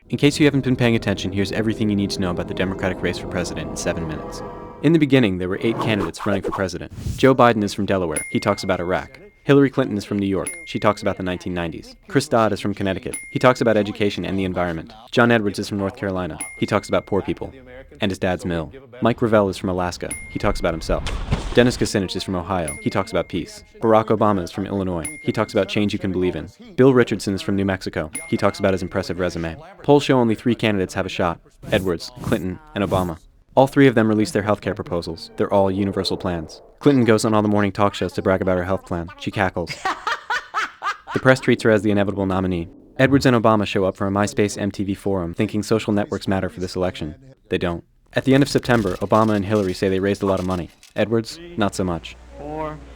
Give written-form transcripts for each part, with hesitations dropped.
In case you haven't been paying attention, here's everything you need to know about the Democratic race for president in 7 minutes. In the beginning, there were 8 candidates running for president. Joe Biden is from Delaware. He talks about Iraq. Hillary Clinton is from New York. She talks about the 1990s. Chris Dodd is from Connecticut. He talks about education and the environment. John Edwards is from North Carolina. He talks about poor people and his dad's mill. Mike Gravel is from Alaska. He talks about himself. Dennis Kucinich is from Ohio. He talks about peace. Barack Obama is from Illinois. He talks about change you can believe in. Bill Richardson is from New Mexico. He talks about his impressive resume. Polls show only 3 candidates have a shot: Edwards, Clinton, and Obama. All 3 of them released their healthcare proposals. They're all universal plans. Clinton goes on all the morning talk shows to brag about her health plan. She cackles. The press treats her as the inevitable nominee. Edwards and Obama show up for a MySpace MTV forum thinking social networks matter for this election. They don't. At the end of September, Obama and Hillary say they raised a lot of money. Edwards, not so much.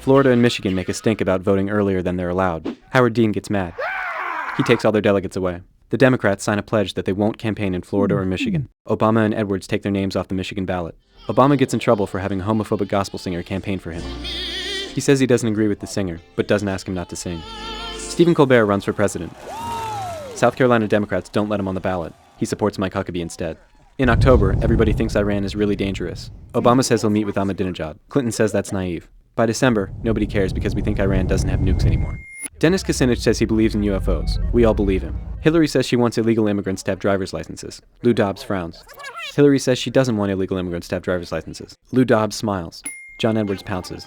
Florida and Michigan make a stink about voting earlier than they're allowed. Howard Dean gets mad. He takes all their delegates away. The Democrats sign a pledge that they won't campaign in Florida or Michigan. Obama and Edwards take their names off the Michigan ballot. Obama gets in trouble for having a homophobic gospel singer campaign for him. He says he doesn't agree with the singer, but doesn't ask him not to sing. Stephen Colbert runs for president. South Carolina Democrats don't let him on the ballot. He supports Mike Huckabee instead. In October, everybody thinks Iran is really dangerous. Obama says he'll meet with Ahmadinejad. Clinton says that's naive. By December, nobody cares because we think Iran doesn't have nukes anymore. Dennis Kucinich says he believes in UFOs. We all believe him. Hillary says she wants illegal immigrants to have driver's licenses. Lou Dobbs frowns. Hillary says she doesn't want illegal immigrants to have driver's licenses. Lou Dobbs smiles. John Edwards pounces.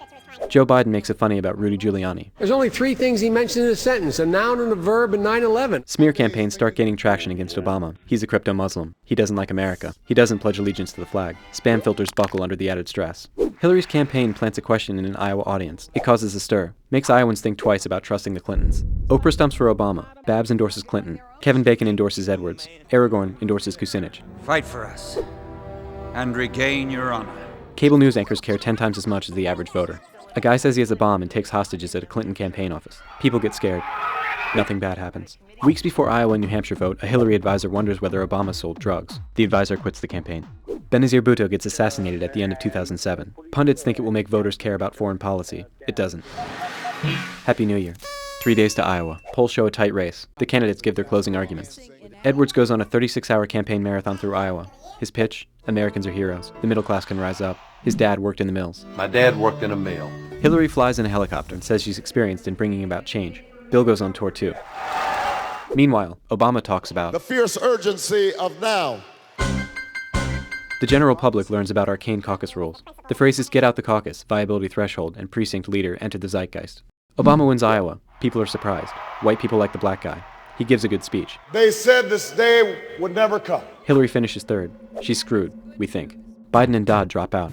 Joe Biden makes a funny about Rudy Giuliani. There's only 3 things he mentioned in a sentence: a noun and a verb and 9/11. Smear campaigns start gaining traction against Obama. He's a crypto-Muslim. He doesn't like America. He doesn't pledge allegiance to the flag. Spam filters buckle under the added stress. Hillary's campaign plants a question in an Iowa audience. It causes a stir. Makes Iowans think twice about trusting the Clintons. Oprah stumps for Obama. Babs endorses Clinton. Kevin Bacon endorses Edwards. Aragorn endorses Kucinich. Fight for us and regain your honor. Cable news anchors care 10 times as much as the average voter. A guy says he has a bomb and takes hostages at a Clinton campaign office. People get scared. Nothing bad happens. Weeks before Iowa and New Hampshire vote, a Hillary advisor wonders whether Obama sold drugs. The advisor quits the campaign. Benazir Bhutto gets assassinated at the end of 2007. Pundits think it will make voters care about foreign policy. It doesn't. Happy New Year. 3 days to Iowa. Polls show a tight race. The candidates give their closing arguments. Edwards goes on a 36-hour campaign marathon through Iowa. His pitch: Americans are heroes. The middle class can rise up. His dad worked in the mills. My dad worked in a mill. Hillary flies in a helicopter and says she's experienced in bringing about change. Bill goes on tour too. Meanwhile, Obama talks about the fierce urgency of now. The general public learns about arcane caucus rules. The phrases "get out the caucus," "viability threshold," and "precinct leader" enter the zeitgeist. Obama wins Iowa. People are surprised. White people like the black guy. He gives a good speech. They said this day would never come. Hillary finishes third. She's screwed, we think. Biden and Dodd drop out.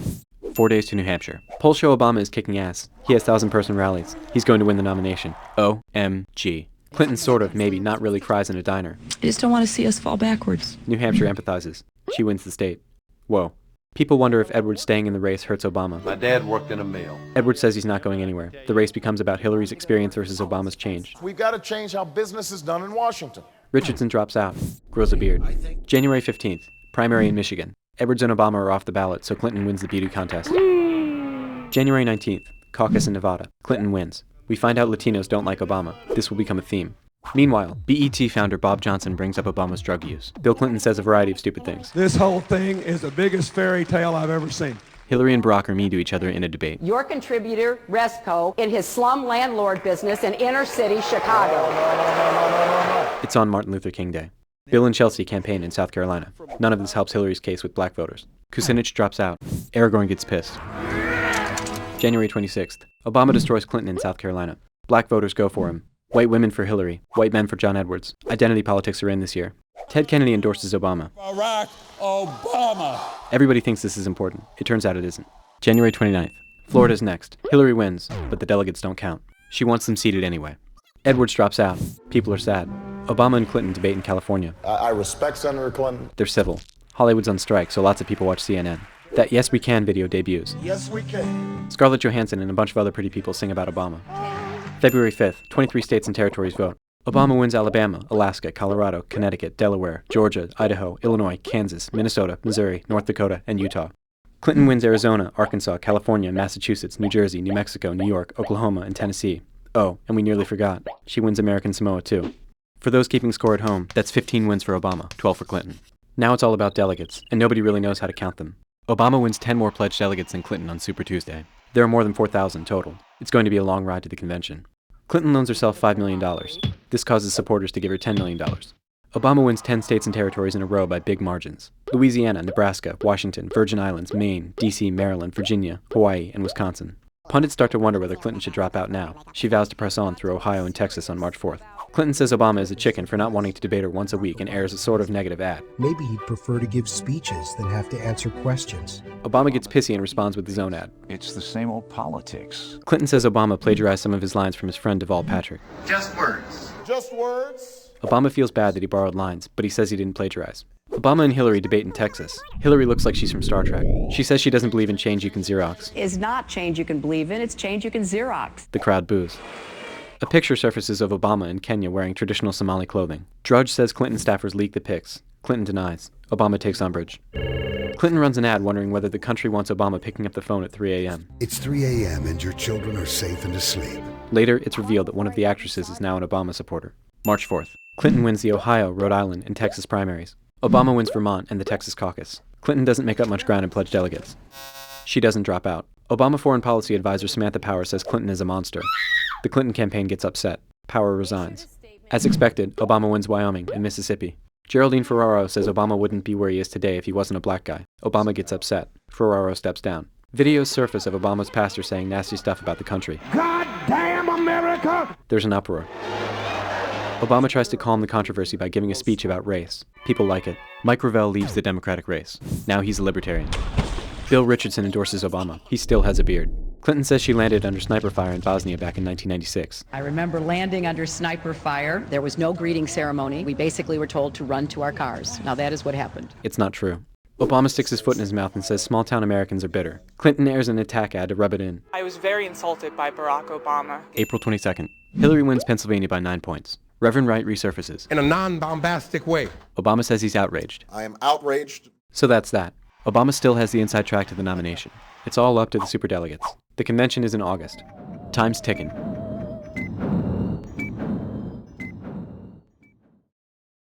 4 days to New Hampshire. Polls show Obama is kicking ass. He has 1,000-person rallies. He's going to win the nomination. OMG. Clinton sort of, maybe, not really cries in a diner. I just don't want to see us fall backwards. New Hampshire empathizes. She wins the state. Whoa. People wonder if Edwards staying in the race hurts Obama. My dad worked in a mill. Edwards says he's not going anywhere. The race becomes about Hillary's experience versus Obama's change. We've got to change how business is done in Washington. Richardson drops out. Grows a beard. January 15th. Primary in Michigan. Edwards and Obama are off the ballot, so Clinton wins the beauty contest. January 19th. Caucus in Nevada. Clinton wins. We find out Latinos don't like Obama. This will become a theme. Meanwhile, BET founder Bob Johnson brings up Obama's drug use. Bill Clinton says a variety of stupid things. This whole thing is the biggest fairy tale I've ever seen. Hillary and Barack are mean to each other in a debate. Your contributor, Resco, in his slum landlord business in inner city Chicago. It's on Martin Luther King Day. Bill and Chelsea campaign in South Carolina. None of this helps Hillary's case with black voters. Kucinich drops out. Aragorn gets pissed. January 26th. Obama destroys Clinton in South Carolina. Black voters go for him. White women for Hillary. White men for John Edwards. Identity politics are in this year. Ted Kennedy endorses Obama. Barack Obama. Everybody thinks this is important. It turns out it isn't. January 29th. Florida's next. Hillary wins, but the delegates don't count. She wants them seated anyway. Edwards drops out. People are sad. Obama and Clinton debate in California. I respect Senator Clinton. They're civil. Hollywood's on strike, so lots of people watch CNN. That Yes We Can video debuts. Yes, we can. Scarlett Johansson and a bunch of other pretty people sing about Obama. February 5th, 23 states and territories vote. Obama wins Alabama, Alaska, Colorado, Connecticut, Delaware, Georgia, Idaho, Illinois, Kansas, Minnesota, Missouri, North Dakota, and Utah. Clinton wins Arizona, Arkansas, California, Massachusetts, New Jersey, New Mexico, New York, Oklahoma, and Tennessee. Oh, and we nearly forgot. She wins American Samoa too. For those keeping score at home, that's 15 wins for Obama, 12 for Clinton. Now it's all about delegates, and nobody really knows how to count them. Obama wins 10 more pledged delegates than Clinton on Super Tuesday. There are more than 4,000 total. It's going to be a long ride to the convention. Clinton loans herself $5 million. This causes supporters to give her $10 million. Obama wins 10 states and territories in a row by big margins. Louisiana, Nebraska, Washington, Virgin Islands, Maine, D.C., Maryland, Virginia, Hawaii, and Wisconsin. Pundits start to wonder whether Clinton should drop out now. She vows to press on through Ohio and Texas on March 4th. Clinton says Obama is a chicken for not wanting to debate her once a week and airs a sort of negative ad. Maybe he'd prefer to give speeches than have to answer questions. Obama gets pissy and responds with his own ad. It's the same old politics. Clinton says Obama plagiarized some of his lines from his friend Deval Patrick. Just words. Just words. Obama feels bad that he borrowed lines, but he says he didn't plagiarize. Obama and Hillary debate in Texas. Hillary looks like she's from Star Trek. She says she doesn't believe in change you can Xerox. Is not change you can believe in, it's change you can Xerox. The crowd boos. A picture surfaces of Obama in Kenya wearing traditional Somali clothing. Drudge says Clinton staffers leaked the pics. Clinton denies. Obama takes umbrage. Clinton runs an ad wondering whether the country wants Obama picking up the phone at 3 a.m. It's 3 a.m. and your children are safe and asleep. Later, it's revealed that one of the actresses is now an Obama supporter. March 4th. Clinton wins the Ohio, Rhode Island, and Texas primaries. Obama wins Vermont and the Texas caucus. Clinton doesn't make up much ground in pledged delegates. She doesn't drop out. Obama foreign policy advisor Samantha Power says Clinton is a monster. The Clinton campaign gets upset. Power resigns. As expected, Obama wins Wyoming and Mississippi. Geraldine Ferraro says Obama wouldn't be where he is today if he wasn't a black guy. Obama gets upset. Ferraro steps down. Videos surface of Obama's pastor saying nasty stuff about the country. God damn America! There's an uproar. Obama tries to calm the controversy by giving a speech about race. People like it. Mike Gravel leaves the Democratic race. Now he's a libertarian. Bill Richardson endorses Obama. He still has a beard. Clinton says she landed under sniper fire in Bosnia back in 1996. I remember landing under sniper fire. There was no greeting ceremony. We basically were told to run to our cars. Now that is what happened. It's not true. Obama sticks his foot in his mouth and says small-town Americans are bitter. Clinton airs an attack ad to rub it in. I was very insulted by Barack Obama. April 22nd. Hillary wins Pennsylvania by 9 points. Reverend Wright resurfaces. In a non-bombastic way. Obama says he's outraged. I am outraged. So that's that. Obama still has the inside track to the nomination. It's all up to the superdelegates. The convention is in August. Time's ticking.